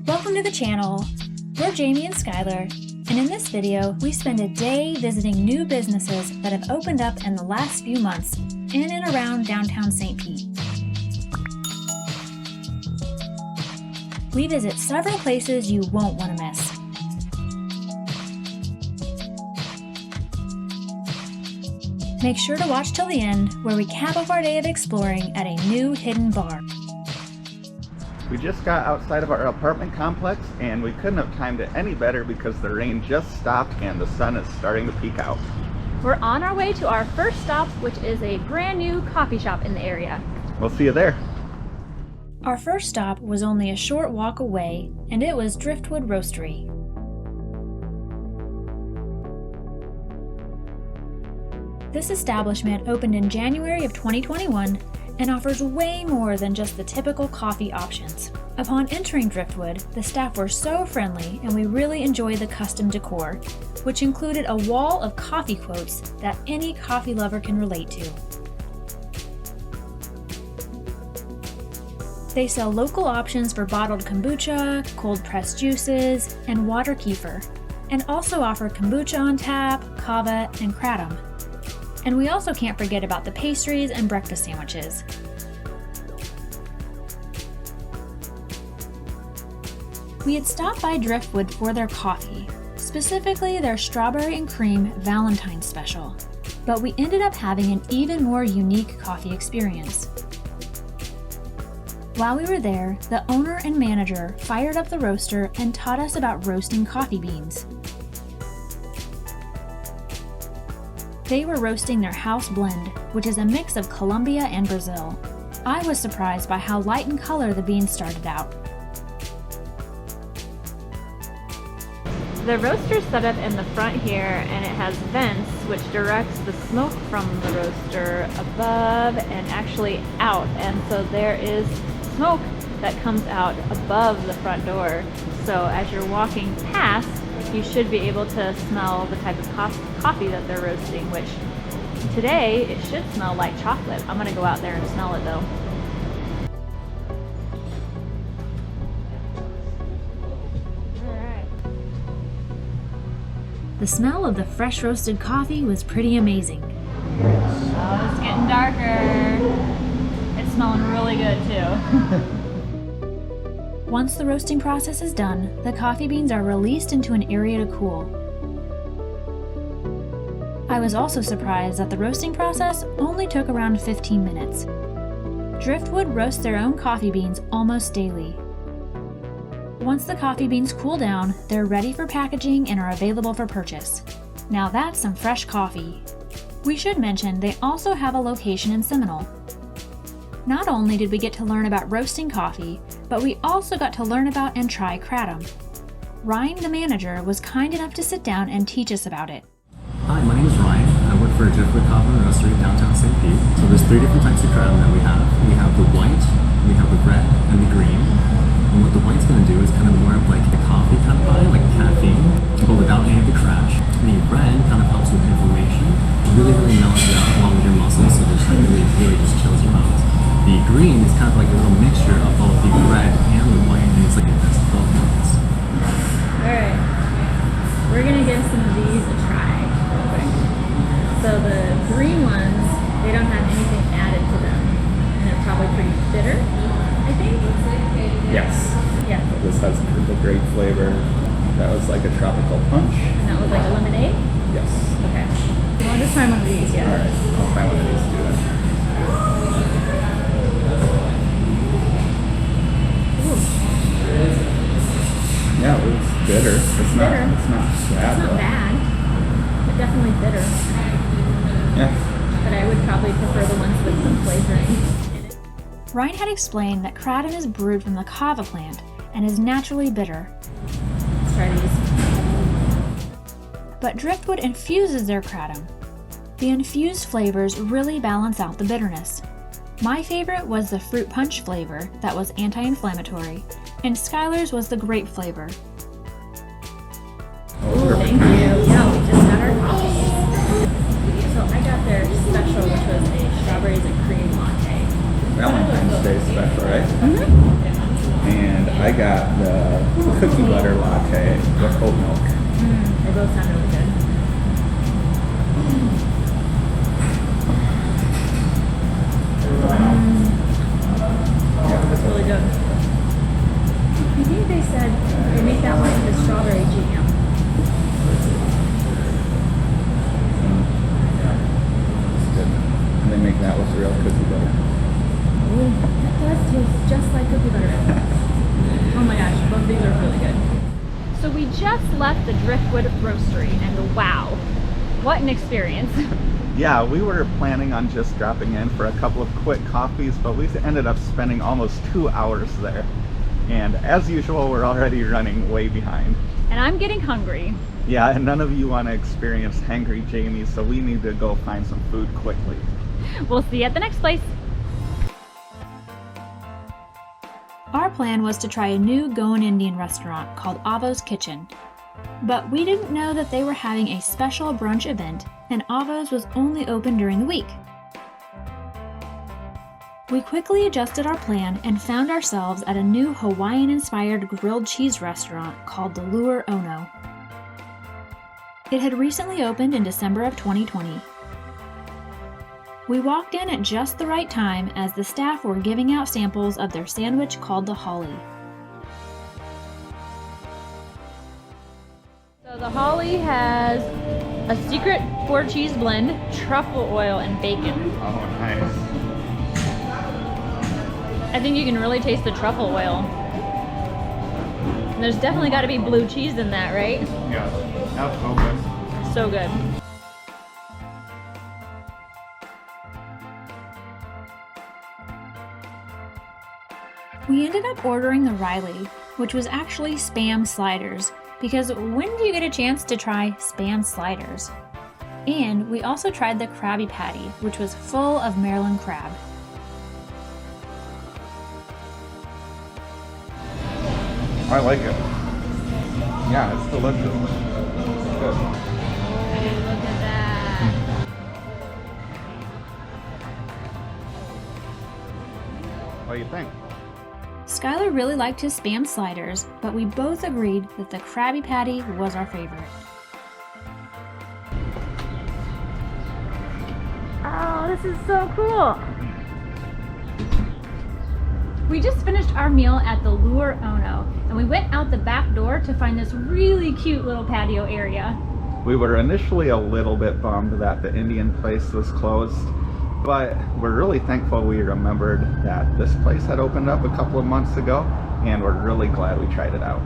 Welcome to the channel. We're Jamie and Skylar, and in this video, we spend a day visiting new businesses that have opened up in the last few months in and around downtown St. Pete. We visit several places you won't want to miss. Make sure to watch till the end, where we cap off our day of exploring at a new hidden bar. We just got outside of our apartment complex and we couldn't have timed it any better because the rain just stopped and the sun is starting to peek out. We're on our way to our first stop, which is a brand new coffee shop in the area. We'll see you there. Our first stop was only a short walk away, and it was Driftwood Roastery. This establishment opened in January of 2021 and offers way more than just the typical coffee options. Upon entering Driftwood, the staff were so friendly and we really enjoyed the custom decor, which included a wall of coffee quotes that any coffee lover can relate to. They sell local options for bottled kombucha, cold-pressed juices, and water kefir, and also offer kombucha on tap, kava, and kratom. And we also can't forget about the pastries and breakfast sandwiches. We had stopped by Driftwood for their coffee, specifically their strawberry and cream Valentine's special, but we ended up having an even more unique coffee experience. While we were there, the owner and manager fired up the roaster and taught us about roasting coffee beans. They were roasting their house blend, which is a mix of Colombia and Brazil. I was surprised by how light in color the beans started out. The roaster's set up in the front here, and it has vents which directs the smoke from the roaster above and actually out, and so there is smoke that comes out above the front door. So as you're walking past, you should be able to smell the type of coffee that they're roasting, which today it should smell like chocolate. I'm gonna go out there and smell it though. Alright. The smell of the fresh roasted coffee was pretty amazing. Oh, it's getting darker. It's smelling really good too. Once the roasting process is done, the coffee beans are released into an area to cool. I was also surprised that the roasting process only took around 15 minutes. Driftwood roasts their own coffee beans almost daily. Once the coffee beans cool down, they're ready for packaging and are available for purchase. Now that's some fresh coffee. We should mention they also have a location in Seminole. Not only did we get to learn about roasting coffee, but we also got to learn about and try Kratom. Ryan, the manager, was kind enough to sit down and teach us about it. Hi, my name is Ryan. I work for Driftwood Coffee and Roastery downtown St. Pete. So there's 3 different types of Kratom that we have. We have the white, we have the red, and the green. And what the white's going to do is kind of more of like a coffee kind of vibe, like caffeine, but without any of the crash. The red kind of helps with inflammation. It really mellows it out along with your muscles, so just like really just chills you out. The green is kind of like a little mixture of both the red and the white, and it's like a best of both worlds. Alright, we're gonna give some of these a try real quick. So the green ones, they don't have anything added to them, and they're probably pretty bitter, I think? Yes. Yeah. This has the grape flavor. That was like a tropical punch. And that was like a lemonade? Yes. Okay. Well, I'll just try one of these, yeah. Alright, I'll try one of these too then. Yeah, it's bitter. It's not bad. It's not bad, but definitely bitter. Yeah. But I would probably prefer the ones with some flavoring. Ryan had explained that Kratom is brewed from the kava plant and is naturally bitter. Let's try these. But Driftwood infuses their Kratom. The infused flavors really balance out the bitterness. My favorite was the fruit punch flavor that was anti-inflammatory, and Skylar's was the grape flavor. Oh, thank you. Yeah, we just got our coffees. So I got their special, which was a strawberries and cream latte. Valentine's Day special, right? Mm-hmm. And I got the cookie butter latte with oat milk. They both sound really good. That's really good. I think they said they make that one with the strawberry jam. It's good. And they make that with real cookie butter. Ooh, that does taste just like cookie butter. Oh my gosh, both these are really good. So we just left the Driftwood Roastery, and wow, what an experience. Yeah, we were planning on just dropping in for a couple of quick coffees, but we ended up spending almost 2 hours there. And as usual, we're already running way behind. And I'm getting hungry. Yeah, and none of you want to experience Hangry Jamie, so we need to go find some food quickly. We'll see you at the next place. Our plan was to try a new Goan Indian restaurant called Avo's Kitchen. But we didn't know that they were having a special brunch event, and Avo's was only open during the week. We quickly adjusted our plan and found ourselves at a new Hawaiian-inspired grilled cheese restaurant called the Lure Ono. It had recently opened in December of 2020. We walked in at just the right time as the staff were giving out samples of their sandwich called the Holly. So the Holly has a secret 4-cheese blend, truffle oil, and bacon. Oh, nice. I think you can really taste the truffle oil. And there's definitely got to be blue cheese in that, right? Yeah, that's so good. So good. We ended up ordering the Riley, which was actually Spam sliders, because when do you get a chance to try Spam sliders? And we also tried the Krabby Patty, which was full of Maryland crab. I like it. Yeah, it's delicious. It's good. Oh, look at that. What do you think? Skylar really liked his Spam sliders, but we both agreed that the Krabby Patty was our favorite. Oh, this is so cool. We just finished our meal at the Lure Ono, and we went out the back door to find this really cute little patio area. We were initially a little bit bummed that the Indian place was closed, but we're really thankful we remembered that this place had opened up a couple of months ago, and we're really glad we tried it out.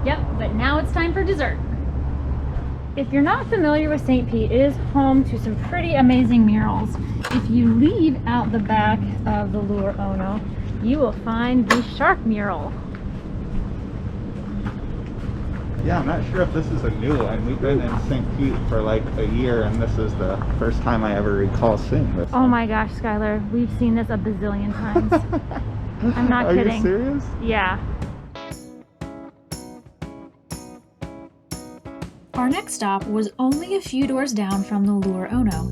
Yep, but now it's time for dessert. If you're not familiar with St. Pete, it is home to some pretty amazing murals. If you leave out the back of the Lure Ono, you will find the shark mural. Yeah, I'm not sure if this is a new one. We've been in St. Pete for like a year, and this is the first time I ever recall seeing this. Oh my gosh, Skylar, we've seen this a bazillion times. I'm not kidding. Are you serious? Yeah. Our next stop was only a few doors down from the Lure Ono.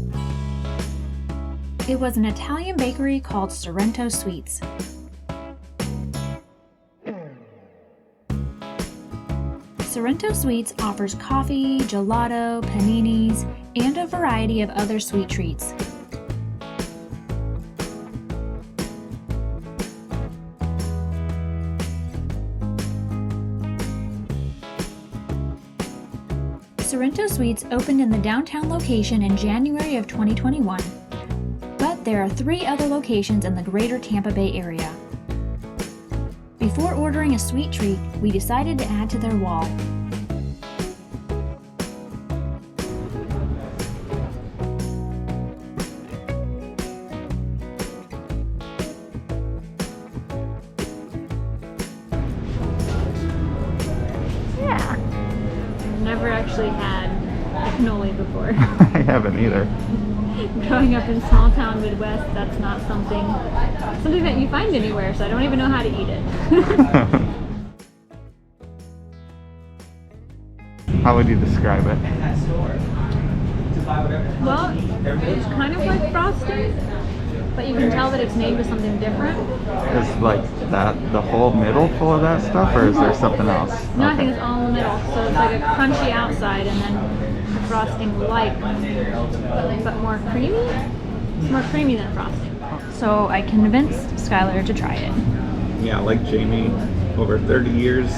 It was an Italian bakery called Sorrento Sweets. Sorrento Sweets offers coffee, gelato, paninis, and a variety of other sweet treats. Sorrento Sweets opened in the downtown location in January of 2021, but there are 3 other locations in the greater Tampa Bay area. Before ordering a sweet treat, we decided to add to their wall. Yeah. I've never actually had a cannoli before. I haven't either. Growing up in small town Midwest, that's not something that you find anywhere, so I don't even know how to eat it. How would you describe it? Well, it's kind of like frosting, but you can tell that it's made with something different. Is like that the whole middle full of that stuff, or is there something else? No, I think it's all in the middle. So it's like a crunchy outside and then the frosting like, but more creamy. It's more creamy than frosting. So I convinced Skylar to try it. Yeah, like Jamie, over 30 years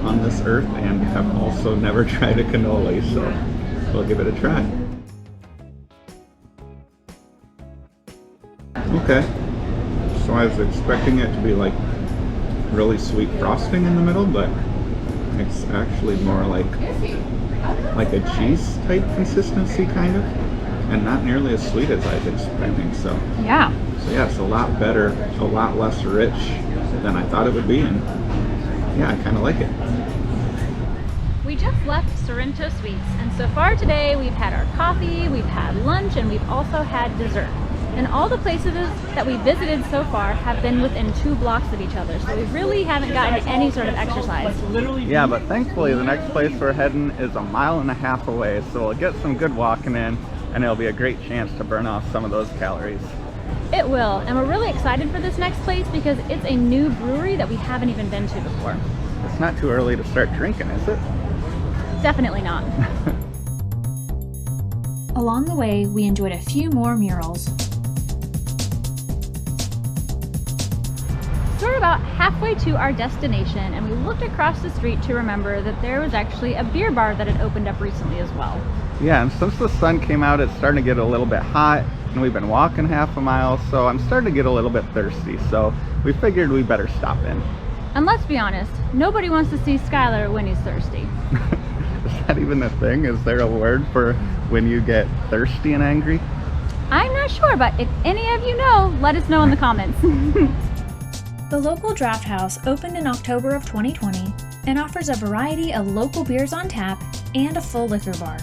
on this earth, and have also never tried a cannoli, so we'll give it a try. Okay, so I was expecting it to be like really sweet frosting in the middle, but it's actually more like a cheese type consistency kind of, and not nearly as sweet as I was expecting. So yeah, it's a lot better, a lot less rich than I thought it would be, and yeah, I kind of like it. we just left Sorrento Sweets, and so far today we've had our coffee, we've had lunch, and we've also had dessert. And all the places that we visited so far have been within 2 blocks of each other, so we really haven't gotten any sort of exercise. Yeah, but thankfully the next place we're heading is 1.5 miles away, so we'll get some good walking in, and it'll be a great chance to burn off some of those calories. It will, and we're really excited for this next place because it's a new brewery that we haven't even been to before. It's not too early to start drinking, is it? Definitely not. Along the way, we enjoyed a few more murals. So we're about halfway to our destination, and we looked across the street to remember that there was actually a beer bar that had opened up recently as well. Yeah, and since the sun came out, it's starting to get a little bit hot, and we've been walking 1/2 mile, so I'm starting to get a little bit thirsty, so we figured we better stop in. And let's be honest, nobody wants to see Skylar when he's thirsty. Is that even a thing? Is there a word for when you get thirsty and angry? I'm not sure, but if any of you know, let us know in the comments. The local draft house opened in October of 2020 and offers a variety of local beers on tap and a full liquor bar.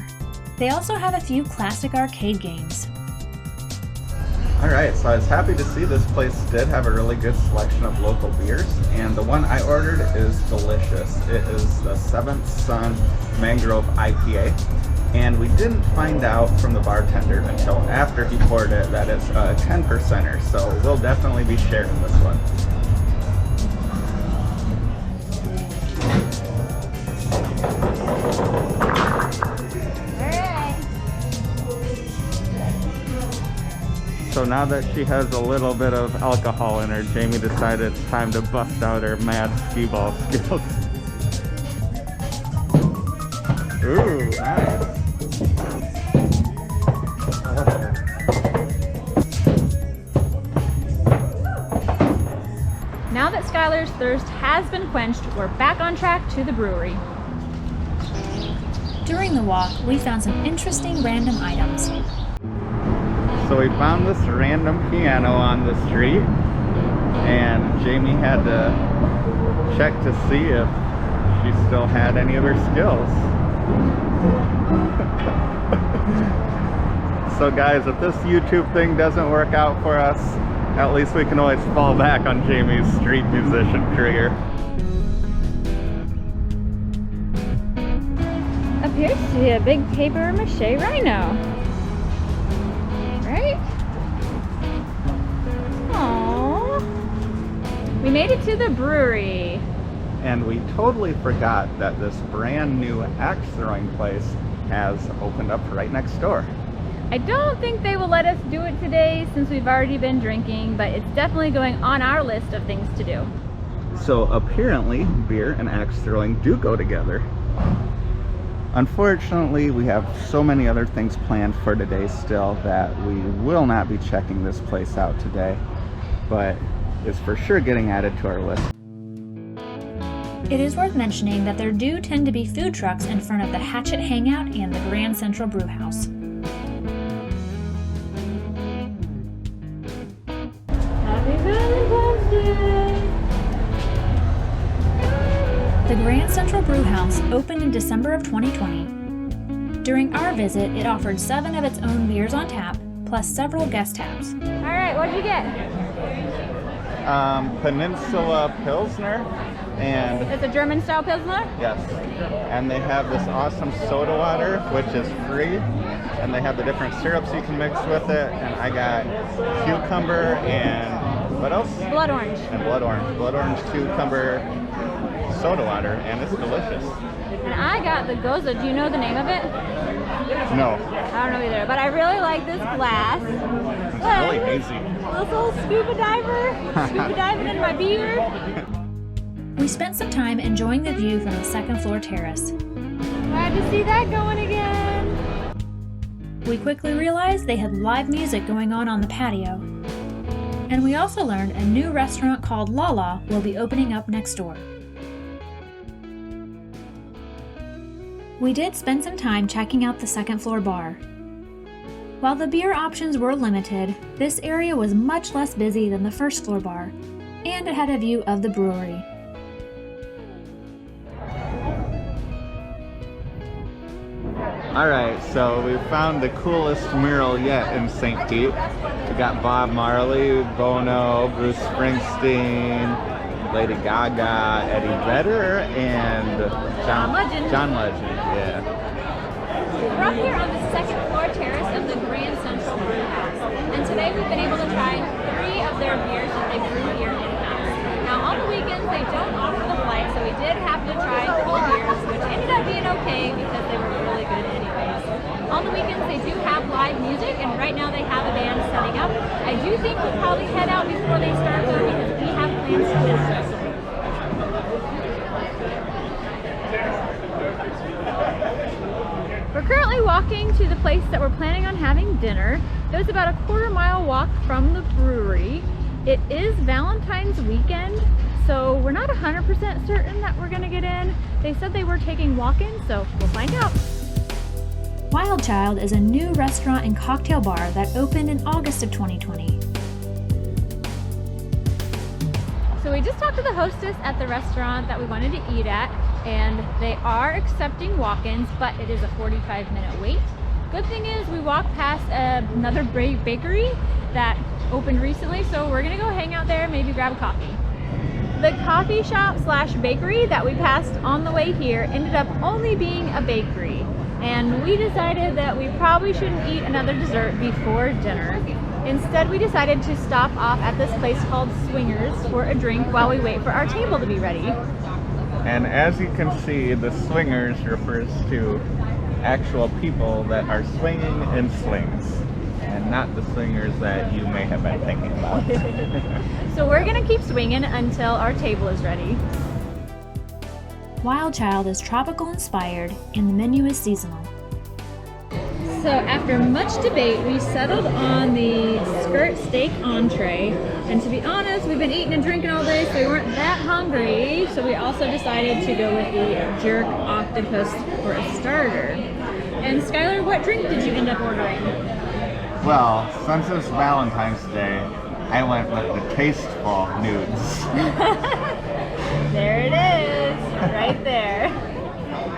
They also have a few classic arcade games. Alright, so I was happy to see this place did have a really good selection of local beers, and the one I ordered is delicious. It is the 7th Sun Mangrove IPA, and we didn't find out from the bartender until after he poured it that it's a 10%er, so we'll definitely be sharing this one. So now that she has a little bit of alcohol in her, Jamie decided it's time to bust out her mad skee-ball skills. Ooh, nice. Now that Skylar's thirst has been quenched, we're back on track to the brewery. During the walk, we found some interesting random items. So we found this random piano on the street, and Jamie had to check to see if she still had any of her skills. So guys, if this YouTube thing doesn't work out for us, at least we can always fall back on Jamie's street musician career. Appears to be a big paper mache rhino. Right? Aww. We made it to the brewery. And we totally forgot that this brand new axe throwing place has opened up right next door. I don't think they will let us do it today since we've already been drinking, but it's definitely going on our list of things to do. So apparently beer and axe throwing do go together. Unfortunately, we have so many other things planned for today still that we will not be checking this place out today, but it's for sure getting added to our list. It is worth mentioning that there do tend to be food trucks in front of the Hatchet Hangout and the Grand Central Brew House. Happy Valentine's Day! The Grand Central Brew House opened in December of 2020. During our visit, it offered 7 of its own beers on tap, plus several guest taps. Alright, what'd you get? Peninsula Pilsner. And It's a German style Pilsner? yes, and they have this awesome soda water, which is free, and they have the different syrups you can mix with it, and I got cucumber and what else? Blood orange. And blood orange cucumber soda water, and it's delicious. And I got the Goza. Do you know the name of it? No, I don't know either, but I really like this glass. it's really hazy. This little scuba diving in my beer. We spent some time enjoying the view from the second floor terrace. Glad to see that going again. We quickly realized they had live music going on the patio. And we also learned a new restaurant called Lala will be opening up next door. We did spend some time checking out the second floor bar. While the beer options were limited, this area was much less busy than the first floor bar, and it had a view of the brewery. Alright, so we found the coolest mural yet in St. Pete. We got Bob Marley, Bono, Bruce Springsteen, Lady Gaga, Eddie Vedder, and John Legend. John Legend, yeah. We're up here on the second floor terrace of the Grand Central Ave, and today we've been able to try 3 of their beers that they brew here in-house. Now on the weekends they don't offer the flight, so we did have to try cold beers, which ended up being okay because they were really good anyways. On the weekends they do have live music, and right now they have a band setting up. I do think we'll probably head out before they start though, because we have plans to visit. We're currently walking to the place that we're planning on having dinner. It was about a quarter-mile walk from the brewery. It is Valentine's weekend, so we're not 100% certain that we're gonna get in. They said they were taking walk-ins, so we'll find out. Wild Child is a new restaurant and cocktail bar that opened in August of 2020. So we just talked to the hostess at the restaurant that we wanted to eat at, and they are accepting walk-ins, but it is a 45-minute wait. Good thing is we walked past another bakery that opened recently, so we're gonna go hang out there, maybe grab a coffee. The coffee shop slash bakery that we passed on the way here ended up only being a bakery, and we decided that we probably shouldn't eat another dessert before dinner. Instead, we decided to stop off at this place called Swingers for a drink while we wait for our table to be ready. And as you can see, the swingers refers to actual people that are swinging in slings, and not the swingers that you may have been thinking about. So we're gonna keep swinging until our table is ready. Wild Child is tropical inspired and the menu is seasonal. So after much debate, we settled on the skirt steak entree. And to be honest, we've been eating and drinking all day, so we weren't that hungry. So we also decided to go with the jerk octopus for a starter. And Skylar, what drink did you end up ordering? Well, since it's Valentine's Day, I went with the tasteful nudes. There it is, right there.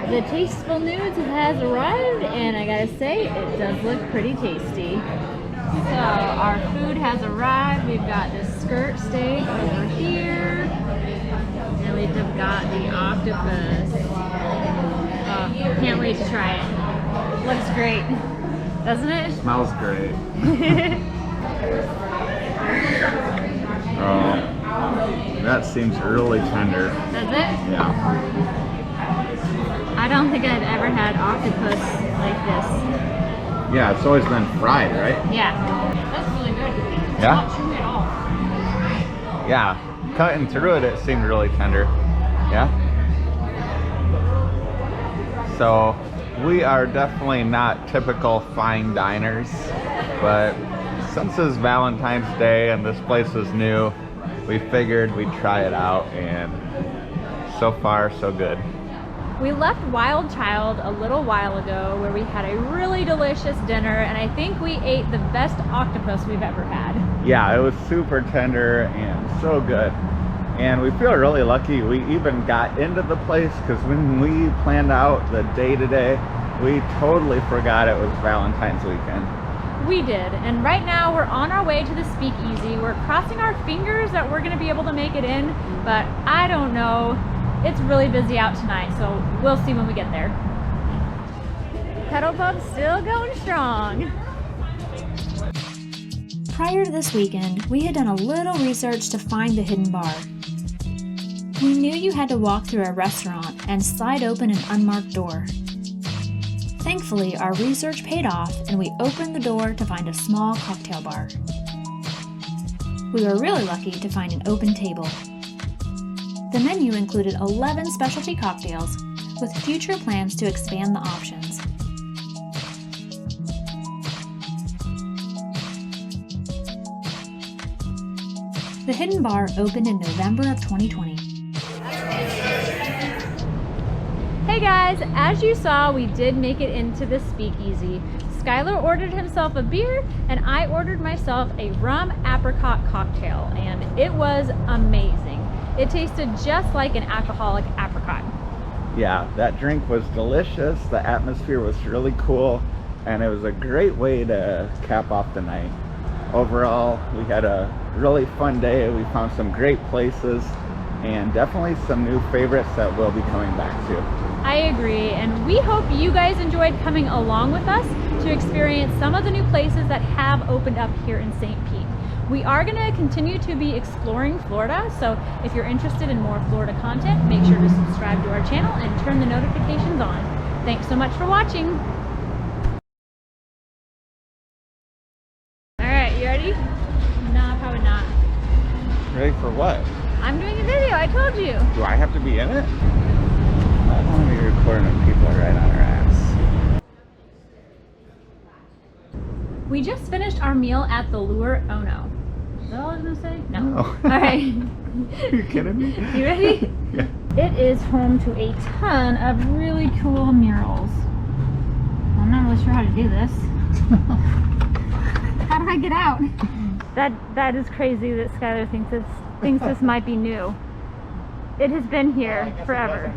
The Tasteful Nudes has arrived, and I gotta say, it does look pretty tasty. So, our food has arrived. We've got this skirt steak over here, and we've got the octopus. Oh, can't wait to try it. Looks great, doesn't it? Smells great. Oh, that seems really tender. Does it? Yeah. I don't think I've ever had octopus like this. Yeah, it's always been fried, right? Yeah. That's really good. It's Yeah? not chewy at all. Yeah. Cutting through it, it seemed really tender. Yeah? So, we are definitely not typical fine diners, but since it's Valentine's Day and this place is new, we figured we'd try it out, and so far, so good. We left Wild Child a little while ago where we had a really delicious dinner, and I think we ate the best octopus we've ever had. Yeah, it was super tender and so good. And we feel really lucky we even got into the place, because when we planned out the day today, we totally forgot it was Valentine's weekend. We did, and right now we're on our way to the speakeasy. We're crossing our fingers that we're gonna be able to make it in, but I don't know. It's really busy out tonight, so we'll see when we get there. Pedal Pub's still going strong. Prior to this weekend, we had done a little research to find the hidden bar. We knew you had to walk through a restaurant and slide open an unmarked door. Thankfully, our research paid off and we opened the door to find a small cocktail bar. We were really lucky to find an open table. The menu included 11 specialty cocktails, with future plans to expand the options. The Hidden Bar opened in November of 2020. Hey guys, as you saw, we did make it into the speakeasy. Skylar ordered himself a beer and I ordered myself a rum apricot cocktail, and it was amazing. It tasted just like an alcoholic apricot. Yeah, that drink was delicious. The atmosphere was really cool, and it was a great way to cap off the night. Overall, we had a really fun day. We found some great places and definitely some new favorites that we'll be coming back to. I agree, and we hope you guys enjoyed coming along with us to experience some of the new places that have opened up here in St. Pete. We are going to continue to be exploring Florida, so if you're interested in more Florida content, make sure to subscribe to our channel and turn the notifications on. Thanks so much for watching. Alright, you ready? No, probably not. Ready for what? I'm doing a video, I told you. Do I have to be in it? I don't want to be recording when people are right on our ass. We just finished our meal at the Lure Ono. Is that all I was going to say? No. No. Alright. Are you kidding me? You ready? Yeah. It is home to a ton of really cool murals. I'm not really sure how to do this. How do I get out? That is crazy that Skylar thinks this might be new. It has been here forever.